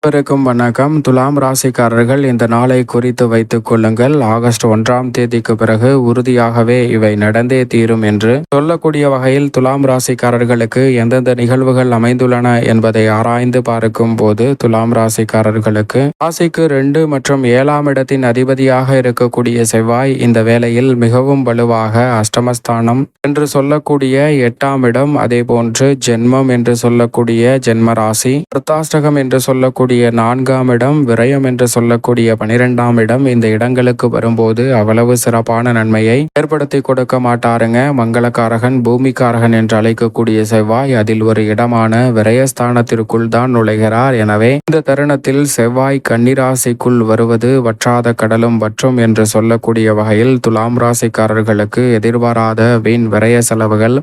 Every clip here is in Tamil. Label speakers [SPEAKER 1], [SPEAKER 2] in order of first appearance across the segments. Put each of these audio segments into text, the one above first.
[SPEAKER 1] அனைவருக்கும் வணக்கம். துலாம் ராசிக்காரர்கள் இந்த நாளை குறித்து வைத்துக் கொள்ளுங்கள். ஆகஸ்ட் 1ஆம் தேதிக்கு பிறகு உறுதியாகவே இவை நடந்தே தீரும் என்று சொல்லக்கூடிய வகையில் துலாம் ராசிக்காரர்களுக்கு எந்தெந்த நிகழ்வுகள் அமைந்துள்ளன என்பதை ஆராய்ந்து பார்க்கும் போது துலாம் ராசிக்காரர்களுக்கு ராசிக்கு 2 மற்றும் 7ஆம் இடத்தின் அதிபதியாக இருக்கக்கூடிய செவ்வாய் இந்த வேளையில் மிகவும் வலுவாக அஷ்டமஸ்தானம் என்று சொல்லக்கூடிய 8ஆம் இடம், அதே போன்று ஜென்மம் என்று சொல்லக்கூடிய ஜென்ம ராசி, விருத்தாஷ்டகம் என்று சொல்லக்கூடிய 4ஆம் இடம், விரயம் என்று சொல்லக்கூடிய 12ஆம் இடம், இந்த இடங்களுக்கு வரும்போது அவ்வளவு சிறப்பான நன்மையை ஏற்படுத்தி கொடுக்க மாட்டாருங்க. மங்களகாரகன், பூமிக்காரகன் என்று அழைக்கக்கூடிய செவ்வாய் அதில் ஒரு இடமான விரயஸ்தானத்திற்குள் தான் நுழைகிறார். எனவே இந்த தருணத்தில் செவ்வாய் கன்னிராசிக்குள் வருவது வற்றாத கடலும் வற்றும் என்று சொல்லக்கூடிய வகையில் துலாம் ராசிக்காரர்களுக்கு எதிர்பாராத வீண் விரய செலவுகள்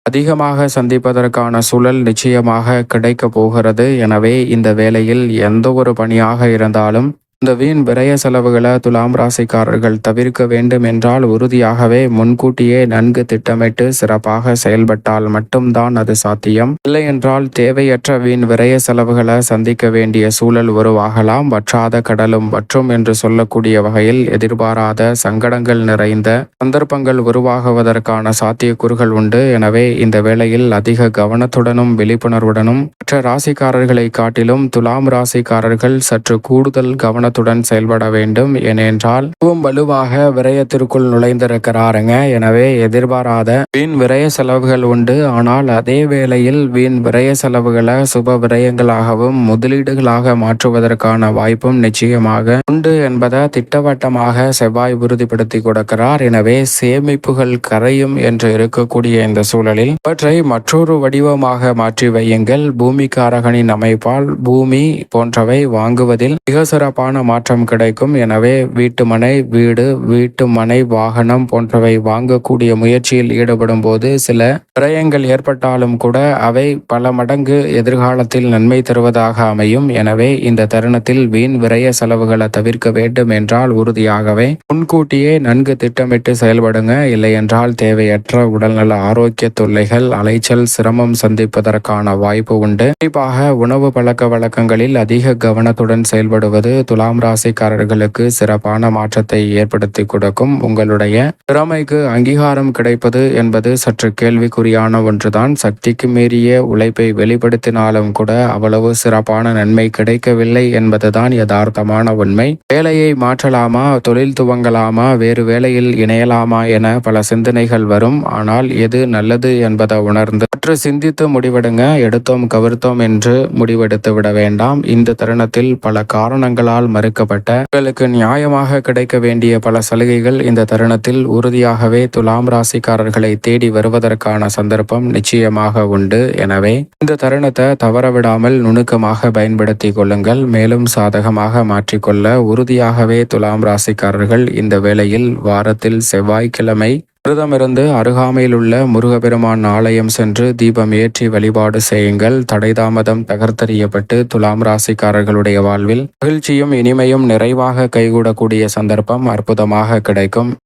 [SPEAKER 1] அதிகமாக சந்திப்பதற்கான சூழல் நிச்சயமாக கிடைக்க போகிறது. எனவே இந்த வேளையில் எந்த ஒரு பணியாக இருந்தாலும் இந்த வீண் விரய செலவுகளை துலாம் ராசிக்காரர்கள் தவிர்க்க வேண்டும் என்றால் உறுதியாகவே முன்கூட்டியே நன்கு திட்டமிட்டு சிறப்பாக செயல்பட்டால் மட்டும்தான் அது சாத்தியம். இல்லை என்றால் தேவையற்ற வீண் விரய செலவுகளை சந்திக்க வேண்டிய சூழல் உருவாகலாம். வற்றாத கடலும் வற்றும் என்று சொல்லக்கூடிய வகையில் எதிர்பாராத சங்கடங்கள் நிறைந்த சந்தர்ப்பங்கள் உருவாகுவதற்கான சாத்தியக்கூறுகள் உண்டு. எனவே இந்த வேளையில் அதிக கவனத்துடனும் விழிப்புணர்வுடனும் மற்ற ராசிக்காரர்களை காட்டிலும் துலாம் ராசிக்காரர்கள் சற்று கூடுதல் கவனத்துடன் செயல்பட வேண்டும். ஏனென்றால் வலுவாக விரயத்திற்குள் நுழைந்திருக்கிறாருங்க. எனவே எதிர்பாராத வீண் விரய செலவுகள் உண்டு. ஆனால் அதே வேளையில் வீண் விரய செலவுகளை சுப விரயங்களாகவும் முதலீடுகளாக மாற்றுவதற்கான வாய்ப்பும் நிச்சயமாக உண்டு என்பதை திட்டவட்டமாக செவ்வாய் உறுதிப்படுத்தி கொடுக்கிறார். எனவே சேமிப்புகள் கரையும் என்று இருக்கக்கூடிய இந்த சூழலில் அவற்றை மற்றொரு வடிவமாக மாற்றி வையுங்கள். பூமிக்காரகனின் அமைப்பால் பூமி போன்றவை வாங்குவதில் மிக சிறப்பான மாற்றம் கிடைக்கும். எனவே வீட்டுமனை, வீடு, வீட்டுமனை, வாகனம் போன்றவை வாங்கக்கூடிய முயற்சியில் ஈடுபடும் போது சில விரயங்கள் ஏற்பட்டாலும் கூட அவை பல மடங்கு எதிர்காலத்தில் நன்மை தருவதாக அமையும். எனவே இந்த தருணத்தில் வீண் விரய செலவுகளை தவிர்க்க வேண்டும் என்றால் உறுதியாகவே முன்கூட்டியே நன்கு திட்டமிட்டு செயல்படுங்க. இல்லை என்றால் தேவையற்ற உடல்நல ஆரோக்கிய தொல்லைகள், அலைச்சல், சிரமம் சந்திப்பதற்கான வாய்ப்பு உண்டு. குறிப்பாக உணவு பழக்க வழக்கங்களில் அதிக கவனத்துடன் செயல்படுவது துலாம் ராசிக்காரர்களுக்கு சிறப்பான மாற்றத்தை ஏற்படுத்தி கொடுக்கும். உங்களுடைய திறமைக்கு அங்கீகாரம் கிடைப்பது என்பது சற்று கேள்விக்குறியான ஒன்றுதான். சக்திக்கு மீறிய உழைப்பை வெளிப்படுத்தினாலும் கூட அவ்வளவு சிறப்பான நன்மை கிடைக்கவில்லை என்பதுதான் யதார்த்தமான உண்மை. வேலையை மாற்றலாமா, தொழில் துவங்கலாமா, வேறு வேலையில் இணையலாமா என பல சிந்தனைகள் வரும். ஆனால் எது நல்லது என்பதை உணர்ந்து சற்று சிந்தித்து முடிவெடுங்க. எடுத்தோம் கவிர்த்தோம் என்று முடிவெடுத்து விட வேண்டாம். இந்த தருணத்தில் பல காரணங்களால் மறுக்கப்பட்ட உங்களுக்கு நியாயமாக கிடைக்க வேண்டிய பல சலுகைகள் இந்த தருணத்தில் உறுதியாகவே துலாம் ராசிக்காரர்களை தேடி வருவதற்கான சந்தர்ப்பம் நிச்சயமாக உண்டு. எனவே இந்த தருணத்தை தவறவிடாமல் நுணுக்கமாக பயன்படுத்தி கொள்ளுங்கள். மேலும் சாதகமாக மாற்றிக்கொள்ள உறுதியாகவே துலாம் ராசிக்காரர்கள் இந்த வேளையில் வாரத்தில் செவ்வாய்க்கிழமை விரதமிருந்து அருகாமையில் உள்ள முருகப்பெருமான் ஆலயம் சென்று தீபம் ஏற்றி வழிபாடு செய்யுங்கள். தடைதாமதம் தகர்த்தெறியப்பட்டு துலாம் ராசிக்காரர்களுடைய வாழ்வில் மகிழ்ச்சியும் இனிமையும் நிறைவாக கைகூடக்கூடிய சந்தர்ப்பம் அற்புதமாக கிடைக்கும்.